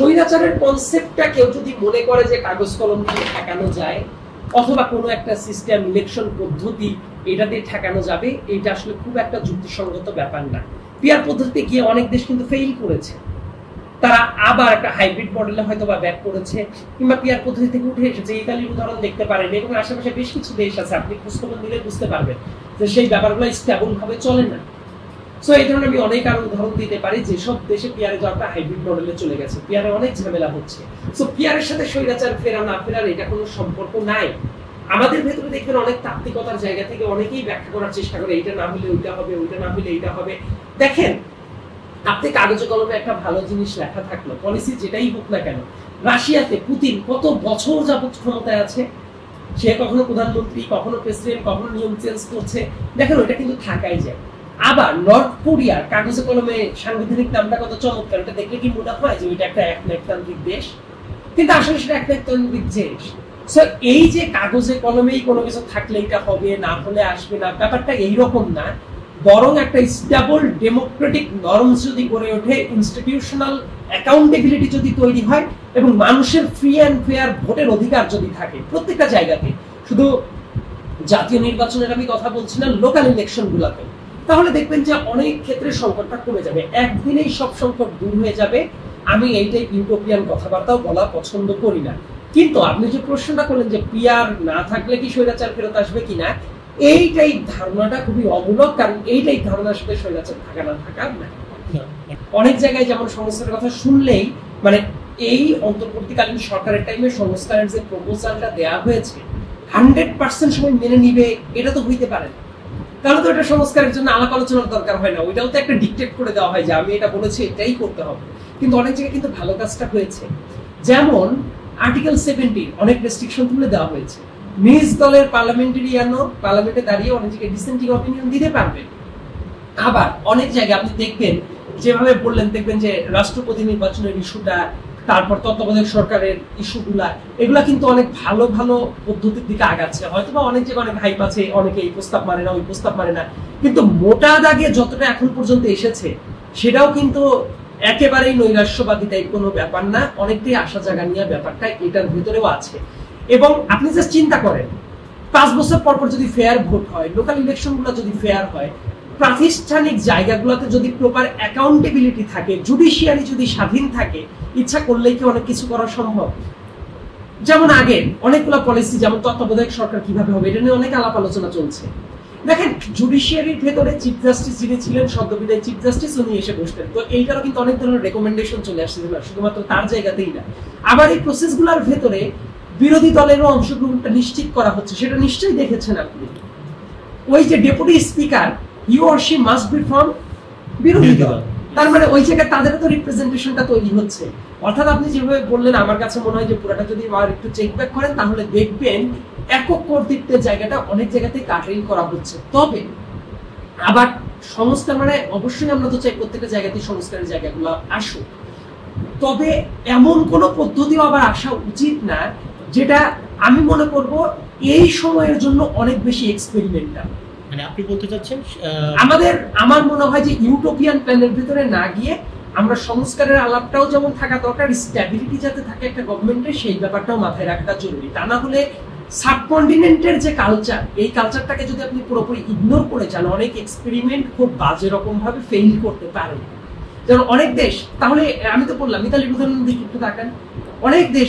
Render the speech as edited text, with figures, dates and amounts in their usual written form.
স্বৈরাচারের কনসেপ্টটা কেউ যদি মনে করে যে কাগজ কলম দিয়ে ঠেকানো যায় অথবা কোনো একটা সিস্টেম ইলেকশন পদ্ধতি এটা দিয়ে ঠেকানো যাবে, এটা আসলে খুব একটা যুক্তিসঙ্গত ব্যাপার না। পিয়ার পদ্ধতিতে গিয়ে অনেক দেশ কিন্তু ফেইল করেছে, তারা আবার একটা হাইব্রিড মডেলে হয়তো বা ব্যাক করেছে কিংবা পিয়ার পদ্ধতি থেকে উঠে এসেছে। ইতালির উদাহরণ দেখতে পারেন এবং আশেপাশে বেশ কিছু দেশ আছে, আপনি খোঁজখবর নিলে বুঝতে পারবেন যে সেই ব্যাপারগুলো স্টেবল ভাবে চলে না। সো এই ধরনের আমি অনেক আরো উদাহরণ দিতে পারি যেসব দেশে পিয়ারে যাওয়াটা হাইব্রিড মডেলে চলে গেছে, পিয়ারে অনেক ঝামেলা হচ্ছে। সো পিয়ারের সাথে স্বৈরাচার ফেরা না ফেরার এটা কোনো সম্পর্ক নাই। আমাদের ভেতরে দেখবেন অনেক তাত্ত্বিকতার জায়গা থেকে অনেকেই ব্যাখ্যা করার চেষ্টা করে এইটা না হলে ওইটা হবে, ওইটা না হলে এইটা হবে। দেখেন, আপনি কাগজে কলমে একটা ভালো জিনিস লেখা থাকলো, পলিসি যেটাই হোক না কেন, রাশিয়াতে পুতিন কত বছর যাবত ক্ষমতায় আছে, সে কখনো প্রধানমন্ত্রী, কখনো প্রেসিডেন্ট, কখনো নিয়ম চেঞ্জ করছে, দেখেন ওইটা কিন্তু থাকাই যায়। আবার নর্থ কোরিয়ার কাগজে কলমে সাংবিধানিক নামটা কত চমৎকার, এটা দেখলে কি মনে হয় যে ওইটা একটা একনায়কতান্ত্রিক দেশ, কিন্তু আসলে সেটা একনায়কতান্ত্রিক দেশ। সো এই যে কাগজে কলমেই কোনো কিছু থাকলে এটা হবে, না হলে আসবে না, ব্যাপারটা এইরকম না, বরং একটা স্টেবল ডেমোক্রেটিক নর্মস যদি গড়ে ওঠে, ইনস্টিটিউশনাল অ্যাকাউন্টেবিলিটি যদি তৈরি হয় এবং মানুষের ফ্রি অ্যান্ড ফেয়ার ভোটের অধিকার যদি থাকে প্রত্যেকটা জায়গাতে, শুধু জাতীয় নির্বাচনের আমি কথা বলছি না, লোকাল ইলেকশন গুলাতে, তাহলে দেখবেন যে অনেক ক্ষেত্রে সংকটটা কমে যাবে, একদিনেই সব সংকট দূর হয়ে যাবে। আমি এইটাই ইউটোপিয়ান কথাবার্তাও বলা পছন্দ করি না। কিন্তু আপনি যে প্রশ্নটা করলেন যে পিয়ার না থাকলে কি স্বৈরাচার ফেরত আসবে কিনা, এইটাই ধারণাটা খুবই অমূলক, কারণ এইটাই ধারণার সাথে স্বৈরাচার থাকা না থাকা না। অনেক জায়গায় যেমন সংস্কারের কথা শুনলেই মানে এই অন্তর্বর্তীকালীন সরকারের টাইমে সংস্কারের যে প্রপোজালটা দেওয়া হয়েছে 100% সময় মেনে নিবে এটা তো হইতে পারে না, তাহলে তো এটা সংস্কারের জন্য আলাপ আলোচনার দরকার হয় না, ওইটাও তো একটা ডিকটেট করে দেওয়া হয় যে আমি এটা বলেছি এটাই করতে হবে। কিন্তু অনেক জায়গায় কিন্তু ভালো কাজটা হয়েছে, যেমন আর্টিকেল 70 অনেক রেস্ট্রিকশন তুলে দেওয়া হয়েছে, নিজ দলের পার্লামেন্টারিয়ানও পার্লামেন্টে দাঁড়িয়ে অনেক জায়গায় ডিসেন্টিং অপিনিয়ন দিতে পারবেন। আবার অনেক জায়গায় আপনি দেখবেন যেভাবে বললেন, দেখবেন যে রাষ্ট্রপতি নির্বাচনের ইস্যুটা, তারপর তত্ত্বাবধায়ক সরকারের ইস্যুগুলা, এগুলা কিন্তু অনেক ভালো ভালো পদ্ধতির দিকে আগাচ্ছে। হয়তো বা অনেক জায়গায় অনেক হাইপ আছে, অনেকে এই প্রস্তাব মানে না, ওই প্রস্তাব মানে না, কিন্তু মোটা দাগে যতটা এখন পর্যন্ত এসেছে সেটাও কিন্তু একেবারেই নৈরাশ্যবাদী টাইপ কোনো ব্যাপার না, অনেকটাই আশা জাগা নিয়ে ব্যাপারটা এটার ভিতরেও আছে। এবং আপনি জাস্ট চিন্তা করেন 5 বছর পর পর যদি ফেয়ার ভোট হয়, লোকাল ইলেকশন গুলো যদি ফেয়ার হয়, প্রাতিষ্ঠানিক জায়গাগুলোতে যদি প্রপার অ্যাকাউন্টেবিলিটি থাকে, জুডিশিয়ারি যদি স্বাধীন থাকে, ইচ্ছা করলেই কি অনেক কিছু করা সম্ভব। যেমন আগে অনেকগুলো পলিসি, যেমন তত্ত্বাবধায়ক সরকার কিভাবে হবে, এটা নিয়ে অনেক আলাপ আলোচনা চলছে। দেখেন জুডিশিয়ারির ভেতরে চিফ জাস্টিস যিনি ছিলেন, সদ্যবিদায়ী চিফ জাস্টিস, উনি এসে বসতেন, তো এইটারও কিন্তু অনেক ধরনের রেকমেন্ডেশন চলে আসছে, শুধুমাত্র তার জায়গাতেই না। আবার এই প্রসেসগুলোর ভেতরে বিরোধী দলেরও অংশগ্রহণটা নিশ্চিত করা হচ্ছে, সেটা নিশ্চয়ই দেখেছেন আপনি। ওই যে deputy speaker, you or she must be from বিরোধী দল, তার মানে ওই জায়গায় তাদেরও তো রিপ্রেজেন্টেশনটা তৈরি হচ্ছে। অর্থাৎ আপনি যেভাবে বললেন, আমার কাছে মনে হয় যে পুরোটা যদি আর একটু চেক ব্যাক করেন তাহলে দেখবেন একক কর্তৃত্বের জায়গাটা অনেক জায়গাতে কাটারিং করা হচ্ছে। তবে আবার সংস্কার মানে অবশ্যই আমরা তো চাই প্রত্যেকটা জায়গাতেই সংস্কারের জায়গাগুলো আসুক, তবে এমন কোন পদ্ধতিও আবার আসা উচিত না যেটা আমি মনে করব এই সময়ের জন্য অনেক বেশি এক্সপেরিমেন্টাল। মানে আপনি বলতে চাচ্ছেন আমার মনে হয় যে ইউটোপিয়ান প্ল্যানের ভিতরে না গিয়ে আমরা সংস্কারের আলাপটাও যেমন থাকা দরকার, স্ট্যাবিলিটি যাতে থাকে একটা গভর্নমেন্টের, সেই ব্যাপারটাও মাথায় রাখাটা জরুরি। তা না হলে সাবকন্টিনেন্টের যে কালচার, এই কালচারটাকে যদি আপনি পুরোপুরি ইগনোর করে যান, অনেক এক্সপেরিমেন্ট খুব বাজে রকম ভাবে ফেইল করতে পারে। যেমন অনেক দেশ, তাহলে আমি তো বললাম ইতালির উদাহরণ দিকে একটু তাকান, অনেক দেশ